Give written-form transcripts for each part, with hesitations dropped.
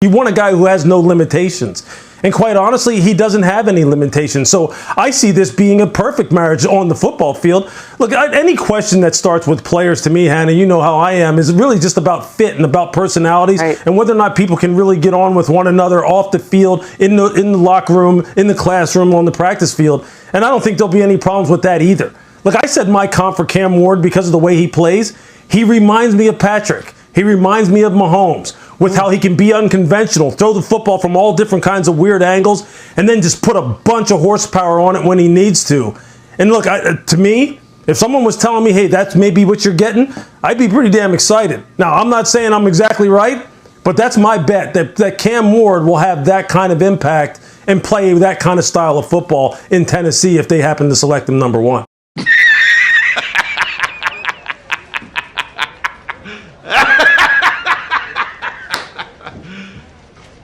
You want a guy who has no limitations. And quite honestly, he doesn't have any limitations. So I see this being a perfect marriage on the football field. Look, any question that starts with players, to me, Hannah, you know how I am, is really just about fit and about personalities, right, and whether or not people can really get on with one another off the field, in the locker room, in the classroom, on the practice field. And I don't think there'll be any problems with that either. Look, I said my comp for Cam Ward because of the way he plays. He reminds me of Patrick. He reminds me of Mahomes, with how he can be unconventional, throw the football from all different kinds of weird angles, and then just put a bunch of horsepower on it when he needs to. And look, to me, if someone was telling me, hey, that's maybe what you're getting, I'd be pretty damn excited. Now, I'm not saying I'm exactly right, but that's my bet, that Cam Ward will have that kind of impact and play that kind of style of football in Tennessee if they happen to select him number one.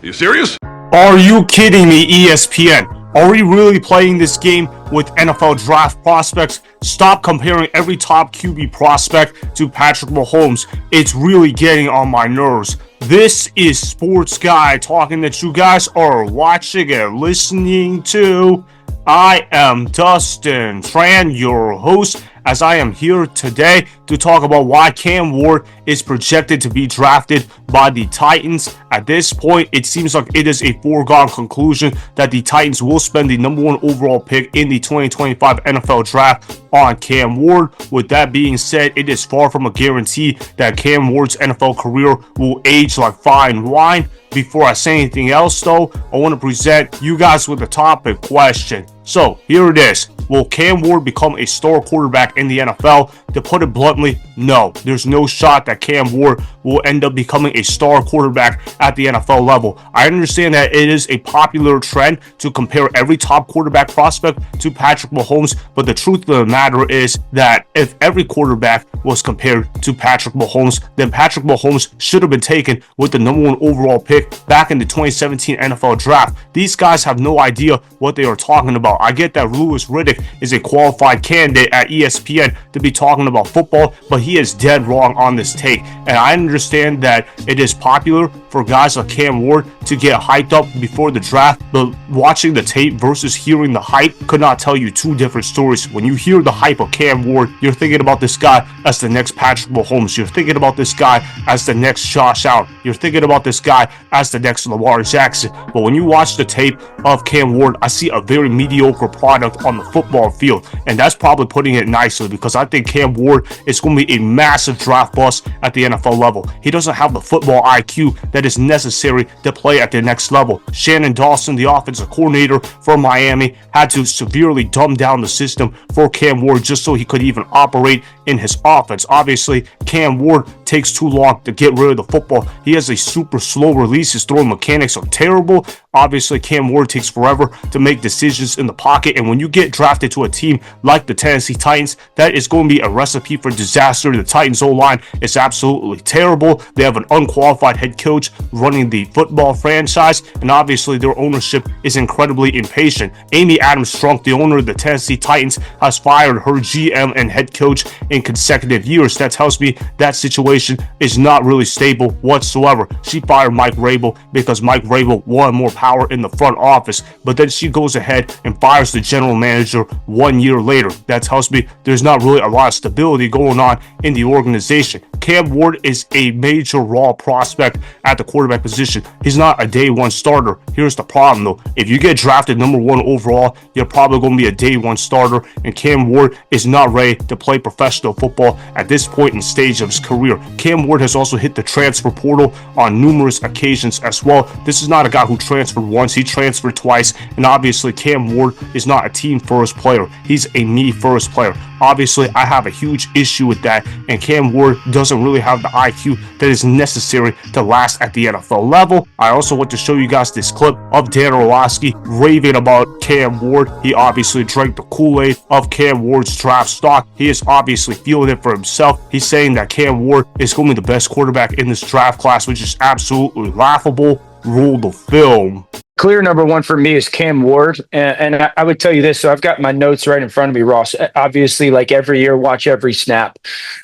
You serious? Are you kidding me, ESPN? Are we really playing this game with NFL draft prospects? Stop comparing every top QB prospect to Patrick Mahomes. It's really getting on my nerves. This is Sports Guy talking that you guys are watching and listening to. I am Dustin Tran, your host, as I am here today to talk about why Cam Ward is projected to be drafted by the Titans. At this point, it seems like it is a foregone conclusion that the Titans will spend the number one overall pick in the 2025 NFL Draft on Cam Ward. With that being said, it is far from a guarantee that Cam Ward's NFL career will age like fine wine. Before I say anything else, though, I want to present you guys with a topic question. So, here it is. Will Cam Ward become a star quarterback in the NFL? To put it bluntly, no. There's no shot that Cam Ward will end up becoming a star quarterback at the NFL level. I understand that it is a popular trend to compare every top quarterback prospect to Patrick Mahomes, but the truth of the matter is that if every quarterback was compared to Patrick Mahomes, then Patrick Mahomes should have been taken with the number one overall pick back in the 2017 NFL Draft. These guys have no idea what they are talking about. I get that Riddick is a qualified candidate at ESPN to be talking about football, but he is dead wrong on this take. And I understand that it is popular for guys like Cam Ward to get hyped up before the draft, but watching the tape versus hearing the hype could not tell you two different stories. When you hear the hype of Cam Ward, you're thinking about this guy as the next Patrick Mahomes. You're thinking about this guy as the next Josh Allen. You're thinking about this guy as the next Lamar Jackson. But when you watch the tape of Cam Ward, I see a very mediocre product on the football field, and that's probably putting it nicely, because I think Cam Ward is going to be a massive draft bust at the NFL level. He doesn't have the football IQ that is necessary to play at the next level. Shannon Dawson, the offensive coordinator for Miami, had to severely dumb down the system for Cam Ward just so he could even operate in his offense. Obviously, Cam Ward takes too long to get rid of the football. He has a super slow release. His throwing mechanics are terrible. Obviously, Cam Ward takes forever to make decisions in the pocket, and when you get drafted to a team like the Tennessee Titans, that is going to be a recipe for disaster. The Titans O-line is absolutely terrible. They have an unqualified head coach running the football franchise, and obviously their ownership is incredibly impatient. Amy Adams Strunk, the owner of the Tennessee Titans, has fired her GM and head coach in consecutive years. That tells me that situation is not really stable whatsoever. She fired Mike Vrabel because Mike Vrabel wanted more power in the front office, but then she goes ahead and fires the general manager 1 year later. That tells me there's not really a lot of stability going on in the organization. Cam Ward is a major raw prospect at the quarterback position. He's not a day one starter. Here's the problem though. If you get drafted number one overall, you're probably going to be a day one starter, and Cam Ward is not ready to play professional football at this point in stage of his career. Cam Ward has also hit the transfer portal on numerous occasions as well. This is not a guy who transferred once, he transferred twice, and obviously Cam Ward is not a team first player. He's a me first player. Obviously, I have a huge issue with that, and Cam Ward doesn't really have the IQ that is necessary to last at the NFL level. I also want to show you guys this clip of Dan Orlovsky raving about Cam Ward. He obviously drank the Kool-Aid of Cam Ward's draft stock. He is obviously feeling it for himself. He's saying that Cam Ward is going to be the best quarterback in this draft class, which is absolutely laughable. Roll the film. clear number one for me is Cam Ward. And I would tell you this. So I've got my notes right in front of me, Ross. Obviously, like every year, watch every snap.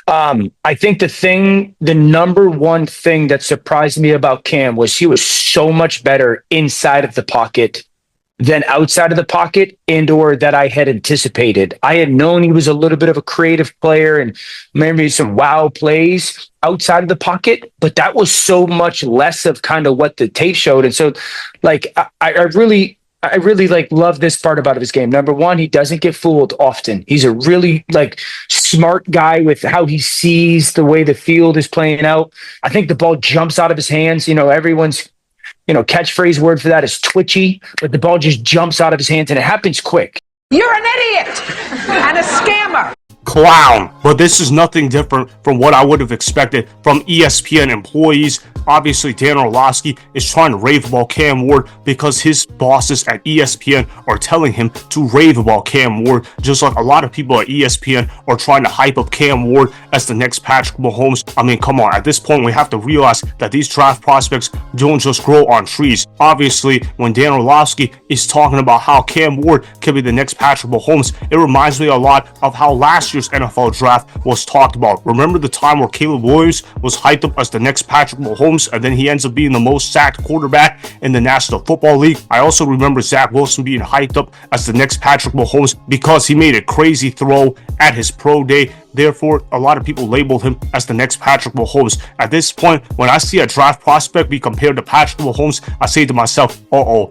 I think the number one thing that surprised me about Cam was he was so much better inside of the pocket than outside of the pocket, and or that I had anticipated. I had known he was a little bit of a creative player and maybe some wow plays outside of the pocket, but that was so much less of kind of what the tape showed. And so like I really like love this part about his game. Number one, he doesn't get fooled often. He's a really like smart guy with how he sees the way the field is playing out. I think the ball jumps out of his hands. Everyone's catchphrase word for that is twitchy, but the ball just jumps out of his hands and it happens quick. You're an idiot and a scammer. Clown. But this is nothing different from what I would have expected from ESPN employees. Obviously, Dan Orlovsky is trying to rave about Cam Ward because his bosses at ESPN are telling him to rave about Cam Ward, just like a lot of people at ESPN are trying to hype up Cam Ward as the next Patrick Mahomes. I mean, come on. At this point, we have to realize that these draft prospects don't just grow on trees. Obviously, when Dan Orlovsky is talking about how Cam Ward could be the next Patrick Mahomes, it reminds me a lot of how last year's NFL draft was talked about. Remember the time where Caleb Williams was hyped up as the next Patrick Mahomes, and then he ends up being the most sacked quarterback in the National Football League? I also remember Zach Wilson being hyped up as the next Patrick Mahomes because he made a crazy throw at his pro day. Therefore, a lot of people labeled him as the next Patrick Mahomes. At this point, when I see a draft prospect be compared to Patrick Mahomes, I say to myself,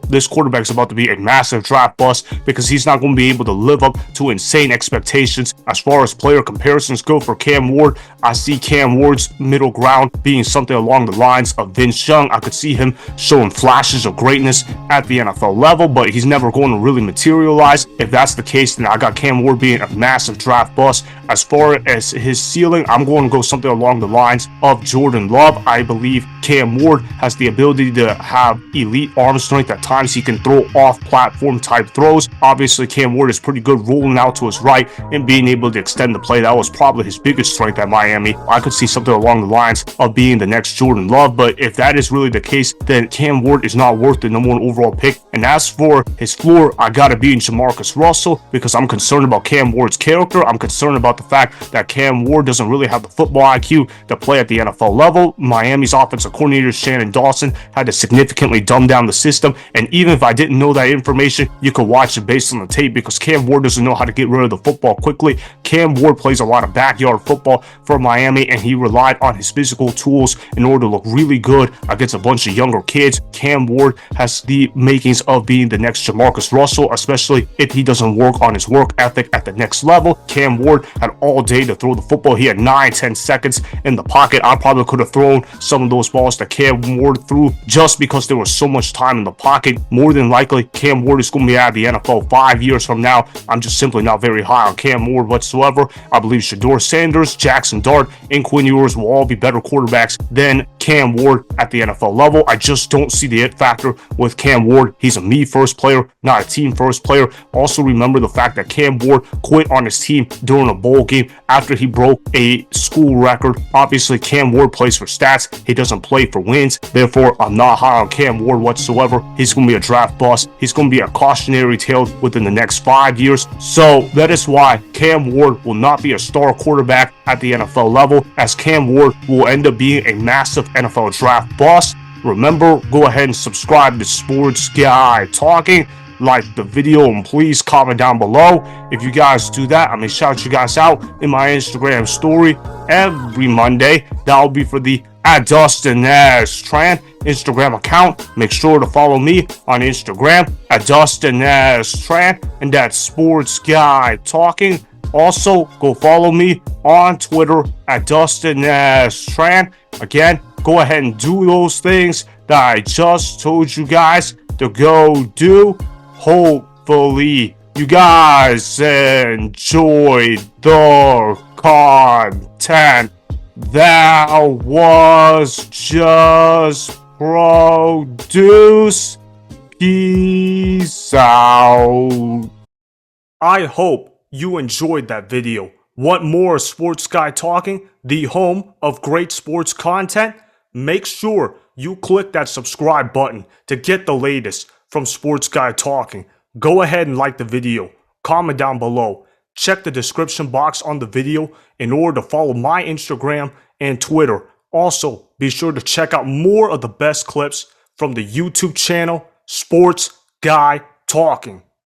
this quarterback is about to be a massive draft bust because he's not going to be able to live up to insane expectations. As far as player comparisons go for Cam Ward, I see Cam Ward's middle ground being something along the lines of Vince Young. I could see him showing flashes of greatness at the NFL level, but he's never going to really materialize. If that's the case, then I got Cam Ward being a massive draft bust. As far as his ceiling, I'm going to go something along the lines of Jordan Love. I believe Cam Ward has the ability to have elite arm strength. At times, he can throw off-platform type throws. Obviously, Cam Ward is pretty good rolling out to his right and being able to extend the play. That was probably his biggest strength at Miami. I could see something along the lines of being the next Jordan Love, but if that is really the case, then Cam Ward is not worth the number one overall pick. And as for his floor, I gotta be in Jamarcus Russell because I'm concerned about Cam Ward's character. I'm concerned about the fact that Cam Ward doesn't really have the football IQ to play at the NFL level. Miami's offensive coordinator Shannon Dawson had to significantly dumb down the system, and even if I didn't know that information, you could watch it based on the tape because Cam Ward doesn't know how to get rid of the football quickly. Cam Ward plays a lot of backyard football for Miami, and he relied on his physical tools in order to look really good against a bunch of younger kids. Cam Ward has the makings of being the next Jamarcus Russell, especially if he doesn't work on his work ethic at the next level. Cam Ward had all day to throw the football. He had 9-10 seconds in the pocket. I probably could have thrown some of those balls that Cam Ward threw just because there was so much time in the pocket. More than likely, Cam Ward is going to be out of the NFL 5 years from now. I'm just simply not very high on Cam Ward whatsoever. I believe Shedeur Sanders, Jaxson Dart, and Quinn Ewers will all be better quarterbacks than Cam Ward at the NFL level. I just don't see the it factor with Cam Ward. He's a me-first player, not a team-first player. Also, remember the fact that Cam Ward quit on his team during a bowl game after he broke a school record. Obviously, Cam Ward plays for stats. He doesn't play for wins. Therefore, I'm not high on Cam Ward whatsoever. He's going to be a draft bust. He's going to be a cautionary tale within the next 5 years. So that is why Cam Ward will not be a star quarterback at the NFL level, as Cam Ward will end up being a massive NFL draft bust. Remember, go ahead and subscribe to Sports Guy Talking. Like the video and please comment down below. If you guys do that, I'm gonna shout you guys out in my Instagram story every Monday. That'll be for the @DustinNashTran Instagram account. Make sure to follow me on Instagram @DustinNashTran, and that's Sports Guy Talking. Also, go follow me on Twitter @DustinNashTran. Again, go ahead and do those things that I just told you guys to go do. Hopefully, you guys enjoyed the content that was just produced. Peace out. I hope you enjoyed that video. Want more Sports Guy Talking, the home of great sports content? Make sure you click that subscribe button to get the latest from Sports Guy Talking. Go ahead and like the video, comment down below, check the description box on the video in order to follow my Instagram and Twitter. Also, be sure to check out more of the best clips from the YouTube channel, Sports Guy Talking.